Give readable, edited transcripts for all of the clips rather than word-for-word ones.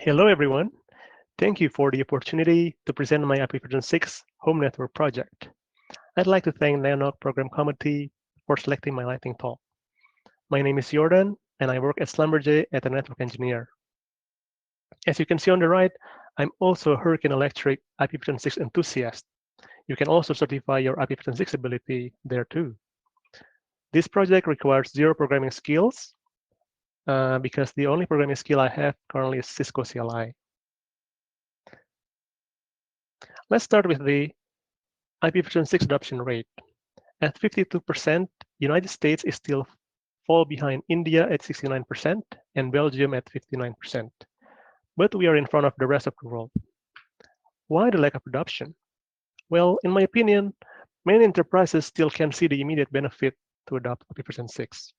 Hello, everyone. Thank you for the opportunity to present my IPv6 home network project. I'd like to thank NANOG Program Committee for selecting my lightning talk. My name is Jordan, and I work at Schlumberger as a network engineer. As you can see on the right, I'm also a Hurricane Electric IPv6 enthusiast. You can also certify your IPv6 ability there too. This project requires zero programming skills because the only programming skill I have currently is Cisco CLI. Let's start with the IPv6 adoption rate. At 52%, United States is still fall behind India at 69% and Belgium at 59%. But we are in front of the rest of the world. Why the lack of adoption? Well, in my opinion, many enterprises still can't see the immediate benefit to adopt IPv6.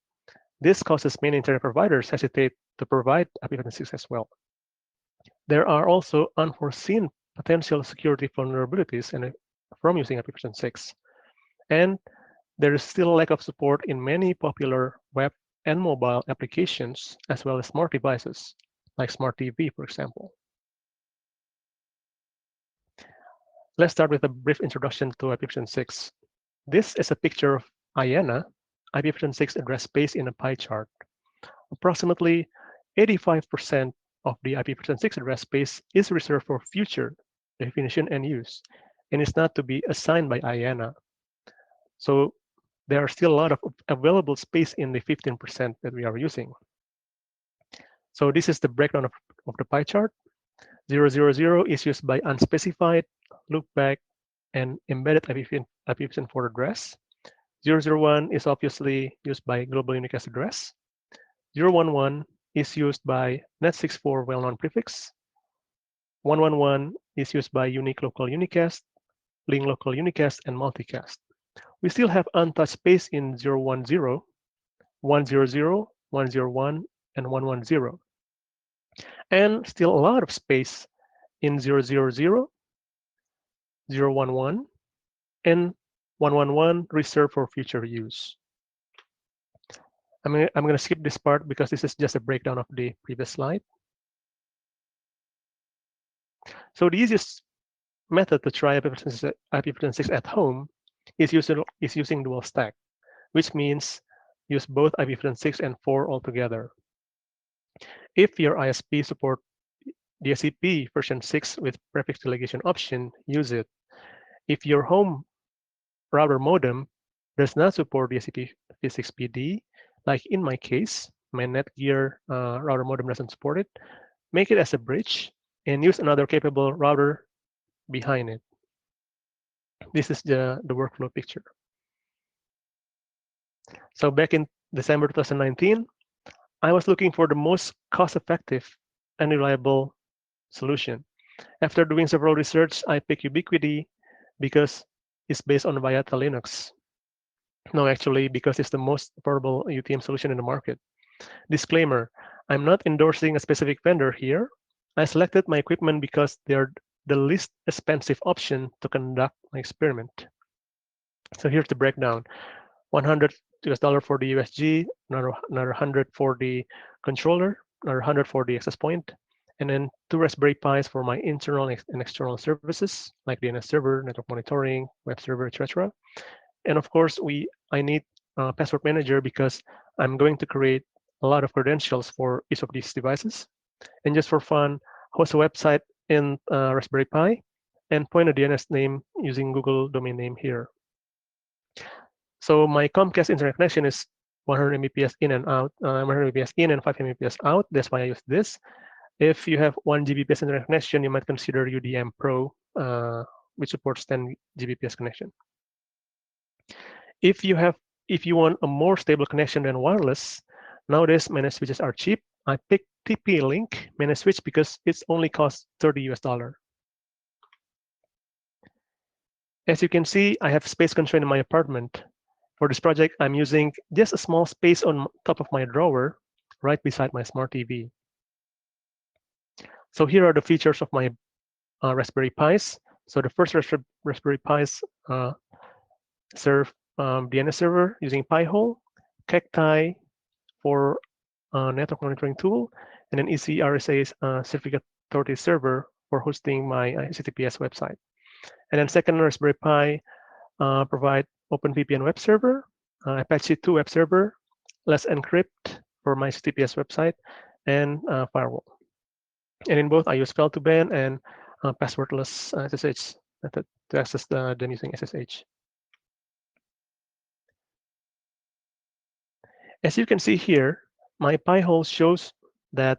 This causes many internet providers hesitate to provide IPv6 as well. There are also unforeseen potential security vulnerabilities from using IPv6. And there is still a lack of support in many popular web and mobile applications, as well as smart devices, like smart TV, for example. Let's start with a brief introduction to IPv6. This is a picture of IANA, IPv6 address space in a pie chart. Approximately 85% of the IPv6 address space is reserved for future definition and use, and is not to be assigned by IANA. So there are still a lot of available space in the 15% that we are using. So this is the breakdown of the pie chart. 000 is used by unspecified, loopback, and embedded IPv4 address. 001 is obviously used by global unicast address. 011 is used by net64 well-known prefix. 111 is used by unique local unicast, link local unicast, and multicast. We still have untouched space in 010, 100, 101, and 110. And still a lot of space in 000, 011, and 111 reserved for future use. I'm going to skip this part because this is just a breakdown of the previous slide. So the easiest method to try IPv6 at home is using dual stack, which means use both IPv6 and 4 altogether. If your ISP support DSCP version 6 with prefix delegation option, use it. If your home router modem does not support DSCP 6 PD, like in my case, my Netgear router modem doesn't support it, make it as a bridge and use another capable router behind it. This is the workflow picture. So back in December 2019, I was looking for the most cost-effective and reliable solution. After doing several research, I picked Ubiquiti because it's based on Viata Linux. No, actually, because it's the most affordable UTM solution in the market. Disclaimer, I'm not endorsing a specific vendor here. I selected my equipment because they're the least expensive option to conduct my experiment. So here's the breakdown. $100 for the USG, another 100 for the controller, another 100 for the access point, and then 2 Raspberry Pis for my internal and external services, like DNS server, network monitoring, web server, etc. And of course, I need a password manager because I'm going to create a lot of credentials for each of these devices. And just for fun, host a website in Raspberry Pi and point a DNS name using Google domain name here. So my Comcast internet connection is 100 Mbps in and out, 100 Mbps in and 5 Mbps out. That's why I use this. If you have 1 Gbps internet connection, you might consider UDM Pro, which supports 10 Gbps connection. If you want a more stable connection than wireless, nowadays managed switches are cheap. I picked TP-Link managed switch because it's only costs $30 US. As you can see, I have space constraint in my apartment. For this project, I'm using just a small space on top of my drawer, right beside my smart TV. So here are the features of my Raspberry Pis. So the first Raspberry Pis serve DNS server using Pi-hole, Cacti for network monitoring tool, and then ECRSA certificate authority server for hosting my HTTPS website. And then second, Raspberry Pi provide OpenVPN web server, Apache 2 web server, Let's Encrypt for my HTTPS website, and firewall. And in both, I use fail2ban and passwordless SSH method to access them using SSH. As you can see here, my Pi-hole shows that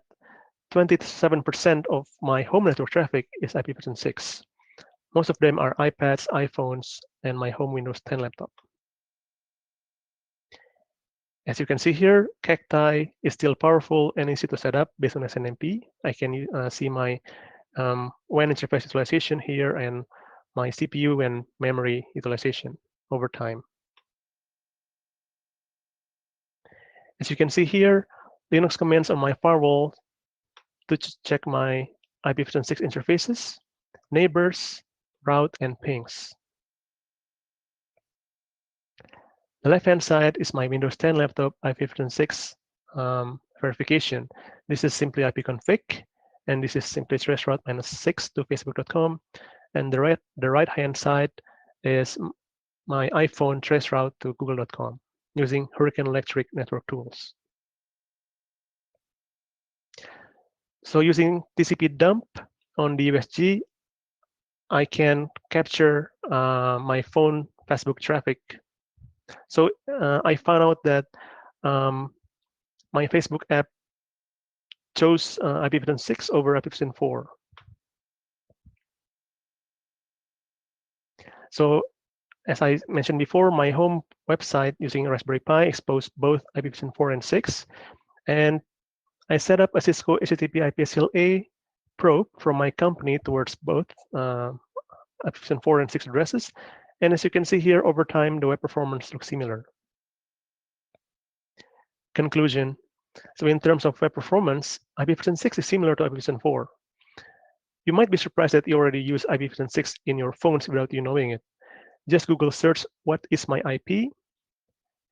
27% of my home network traffic is IPv6. Most of them are iPads, iPhones, and my home Windows 10 laptop. As you can see here, Cacti is still powerful and easy to set up based on SNMP. I can see my WAN interface utilization here and my CPU and memory utilization over time. As you can see here, Linux commands on my firewall to check my IPv6 interfaces, neighbors, route, and pings. The left-hand side is my Windows 10 laptop IPv6 verification. This is simply ipconfig, and this is simply traceroute -6 to facebook.com. And the right-hand side is my iPhone traceroute to google.com using Hurricane Electric network tools. So using TCP dump on the USG, I can capture my phone Facebook traffic. So I found out that my Facebook app chose IPv6 over IPv4. So as I mentioned before, my home website using Raspberry Pi exposed both IPv4 and 6. And I set up a Cisco HTTP IPSLA probe from my company towards both IPv4 and 6 addresses. And as you can see here, over time, the web performance looks similar. Conclusion. So in terms of web performance, IPv6 is similar to IPv4. You might be surprised that you already use IPv6 in your phones without you knowing it. Just Google search, what is my IP?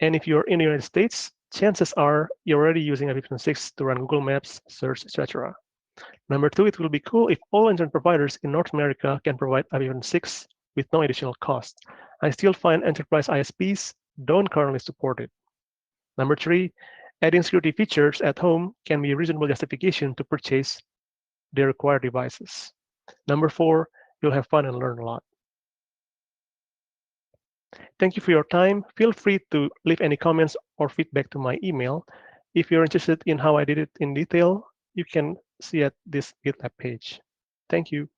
And if you're in the United States, chances are you're already using IPv6 to run Google Maps, search, etc. Number two, it will be cool if all internet providers in North America can provide IPv6 with no additional cost. I still find enterprise ISPs don't currently support it. Number three, adding security features at home can be a reasonable justification to purchase the required devices. Number four, you'll have fun and learn a lot. Thank you for your time. Feel free to leave any comments or feedback to my email. If you're interested in how I did it in detail, you can see at this GitLab page. Thank you.